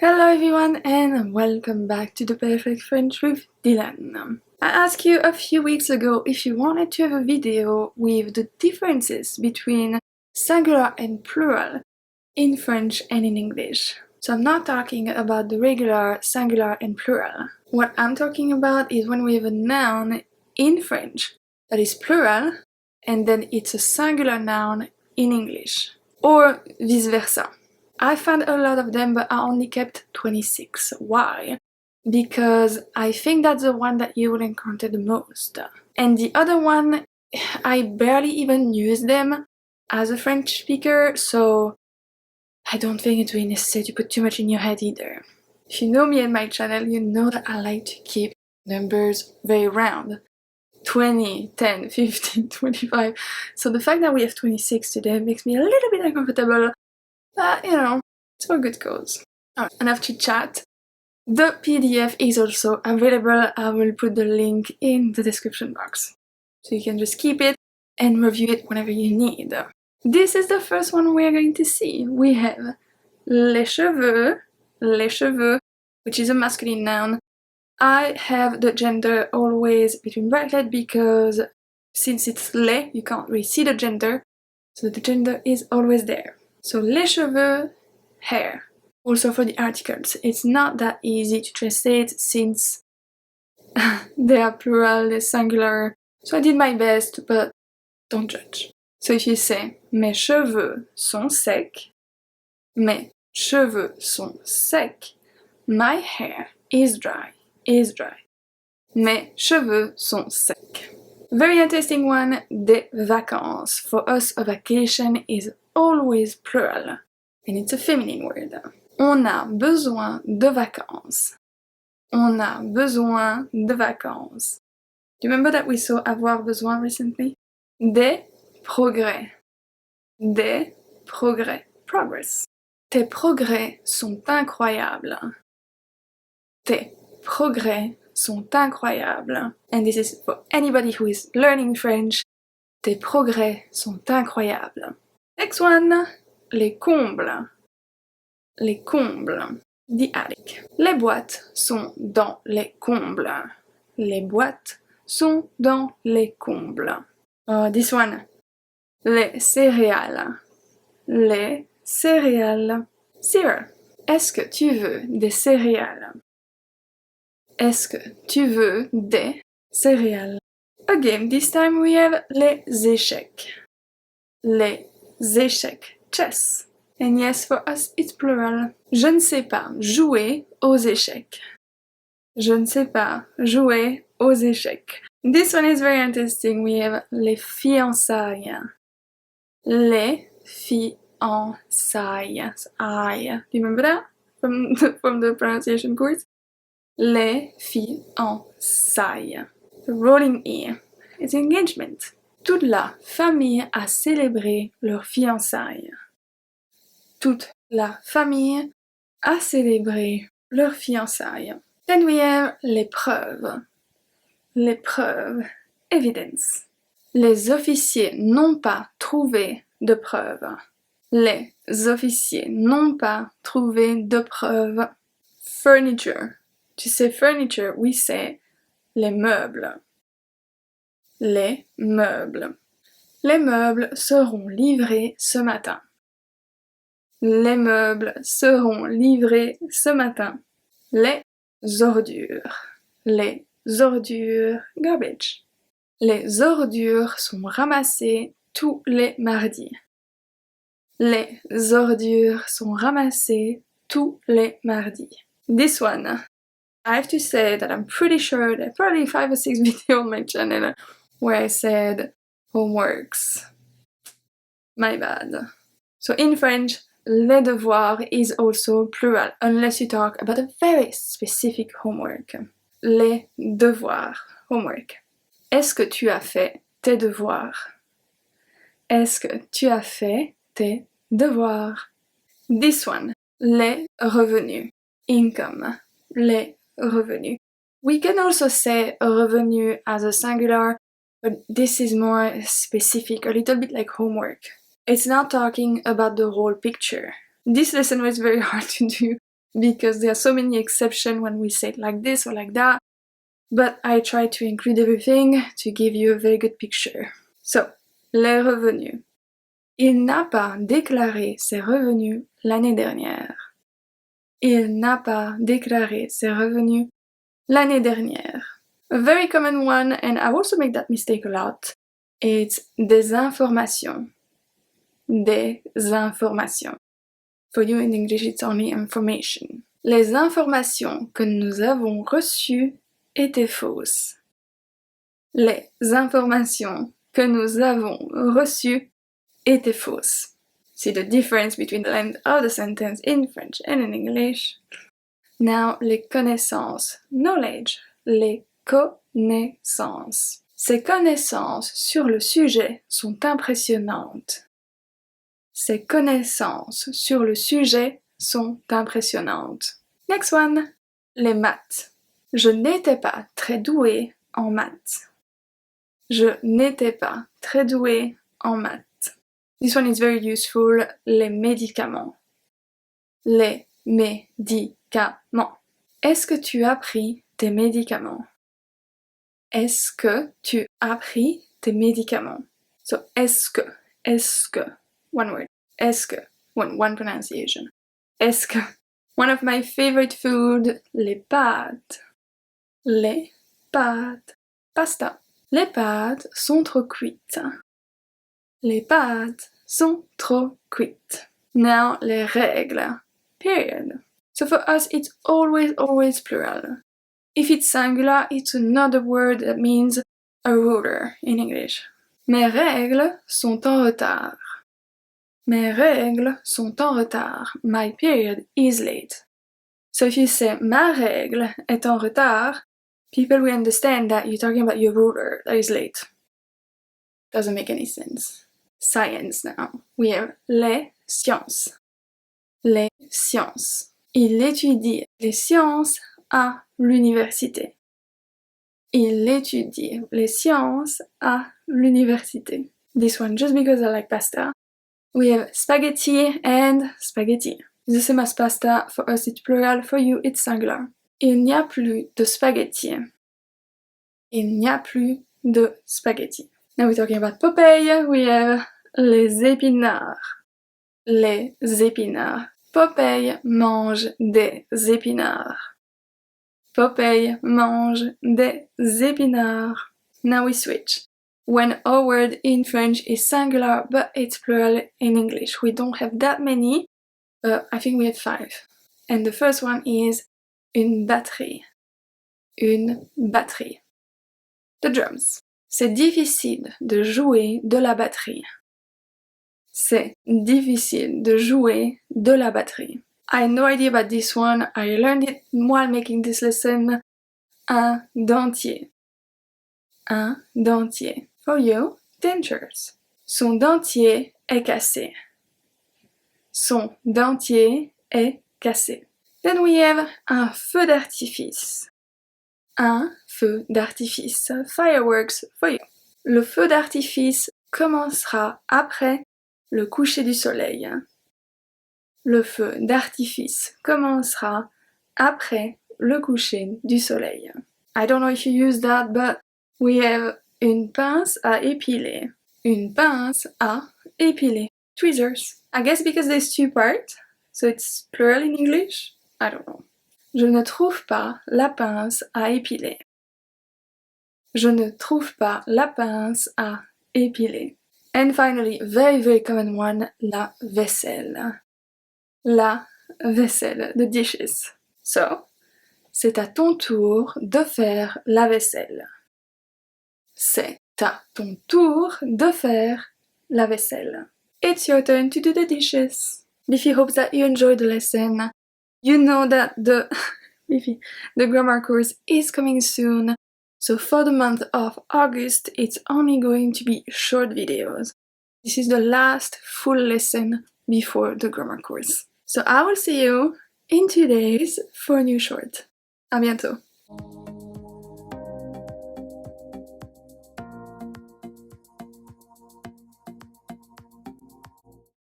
Hello everyone and welcome back to The Perfect French with Dylan. I asked you a few weeks ago if you wanted to have a video with the differences between singular and plural in French and in English. So I'm not talking about the regular singular and plural. What I'm talking about is when we have a noun in French that is plural and then it's a singular noun in English, or vice versa. I found a lot of them, but I only kept 26. Why? Because I think that's the one that you will encounter the most. And the other one, I barely even use them as a French speaker, so I don't think it's really necessary to put too much in your head either. If you know me and my channel, you know that I like to keep numbers very round. 20, 10, 15, 25. So the fact that we have 26 today makes me a little bit uncomfortable. But, you know, it's for good cause. Alright, enough chit chat. The PDF is also available. I will put the link in the description box. So you can just keep it and review it whenever you need. This is the first one we're going to see. We have les cheveux, which is a masculine noun. I have the gender always between brackets because since it's les, you can't really see the gender. So the gender is always there. So les cheveux, hair. Also for the articles, it's not that easy to translate since they are plural, they're singular. So I did my best, but don't judge. So if you say mes cheveux sont secs, mes cheveux sont secs, my hair is dry, Mes cheveux sont secs. Very interesting one, des vacances. For us, a vacation is always plural, and it's a feminine word. On a besoin de vacances. On a besoin de vacances. Do you remember that we saw avoir besoin recently? Des progrès. Des progrès. Progress. Tes progrès sont incroyables. Tes progrès sont incroyables. And this is for anybody who is learning French. Tes progrès sont incroyables. Next one, les combles. Les combles. The attic. Les boîtes sont dans les combles. Les boîtes sont dans les combles. This one. Les céréales. Les céréales. Sir, est-ce que tu veux des céréales? Est-ce que tu veux des céréales? Again, this time we have les échecs. Les échecs. Chess. And yes, for us it's plural. Je ne sais pas jouer aux échecs. Je ne sais pas jouer aux échecs. This one is very interesting. We have les fiançailles. Les fiançailles. Do you remember that from the pronunciation course? Les fiançailles. The rolling E. It's engagement. Toute la famille a célébré leurs fiançailles. Toute la famille a célébré leurs fiançailles. Then we have les preuves. Les preuves. Evidence. Les officiers n'ont pas trouvé de preuves. Les officiers n'ont pas trouvé de preuves. Furniture. To say furniture, we say les meubles. Les meubles. Les meubles seront livrés ce matin. Les meubles seront livrés ce matin. Les ordures. Les ordures. Garbage. Les ordures sont ramassées tous les mardis. Les ordures sont ramassées tous les mardis. This one. I have to say that I'm pretty sure there are probably 5 or 6 videos on my channel where I said homeworks. My bad. So in French, les devoirs is also plural, unless you talk about a very specific homework. Les devoirs, homework. Est-ce que tu as fait tes devoirs? Est-ce que tu as fait tes devoirs? This one, les revenus, income, les revenus. We can also say revenu as a singular, but this is more specific, a little bit like homework. It's not talking about the whole picture. This lesson was very hard to do because there are so many exceptions when we say it like this or like that, but I try to include everything to give you a very good picture. So, les revenus. Il n'a pas déclaré ses revenus l'année dernière. Il n'a pas déclaré ses revenus l'année dernière. A very common one, and I also make that mistake a lot, it's des informations. Des informations. For you in English, it's only information. Les informations que nous avons reçues étaient fausses. Les informations que nous avons reçues étaient fausses. See the difference between the length of the sentence in French and in English. Now, les connaissances, knowledge, les connaissances. Ces connaissances sur le sujet sont impressionnantes. Ces connaissances sur le sujet sont impressionnantes. Next one, les maths. Je n'étais pas très douée en maths. Je n'étais pas très douée en maths. This one is very useful, les médicaments. Les médicaments. Est-ce que tu as pris tes médicaments? Est-ce que tu as pris tes médicaments? So, est-ce que, one word. Est-ce que, one pronunciation. Est-ce que, one of my favorite food, les pâtes. Les pâtes. Pasta. Les pâtes sont trop cuites. Les pâtes sont trop cuites. Now, les règles. Period. So for us, it's always plural. If it's singular, it's another word that means a ruler in English. Mes règles sont en retard. Mes règles sont en retard. My period is late. So if you say ma règle est en retard, people will understand that you're talking about your ruler that is late. Doesn't make any sense. Science now. We have les sciences. Les sciences. Il étudie les sciences à l'université. Il étudie les sciences à l'université. This one, just because I like pasta. We have spaghetti and spaghetti. The same as pasta, for us it's plural, for you it's singular. Il n'y a plus de spaghetti. Il n'y a plus de spaghetti. Now we're talking about Popeye, we have les épinards. Les épinards. Popeye mange des épinards. Popeye mange des épinards. Now we switch. When a word in French is singular but it's plural in English, we don't have that many. I think we have 5. And the first one is une batterie. Une batterie. The drums. C'est difficile de jouer de la batterie. C'est difficile de jouer de la batterie. I had no idea about this one. I learned it while making this lesson. Un dentier. Un dentier. For you, dentures. Son dentier est cassé. Son dentier est cassé. Then we have un feu d'artifice. Un feu d'artifice. Fireworks for you. Le feu d'artifice commencera après le coucher du soleil. Le feu d'artifice commencera après le coucher du soleil. I don't know if you use that, but we have une pince à épiler. Une pince à épiler. Tweezers. I guess because there's 2 parts, so it's plural in English. I don't know. Je ne trouve pas la pince à épiler. Je ne trouve pas la pince à épiler. And finally, very common one, la vaisselle. La vaisselle, the dishes. So, c'est à ton tour de faire la vaisselle. C'est à ton tour de faire la vaisselle. It's your turn to do the dishes. Biffy hopes that you enjoyed the lesson. You know that the grammar course is coming soon. So for the month of August, it's only going to be short videos. This is the last full lesson before the grammar course. So I will see you in 2 days for a new short. À bientôt!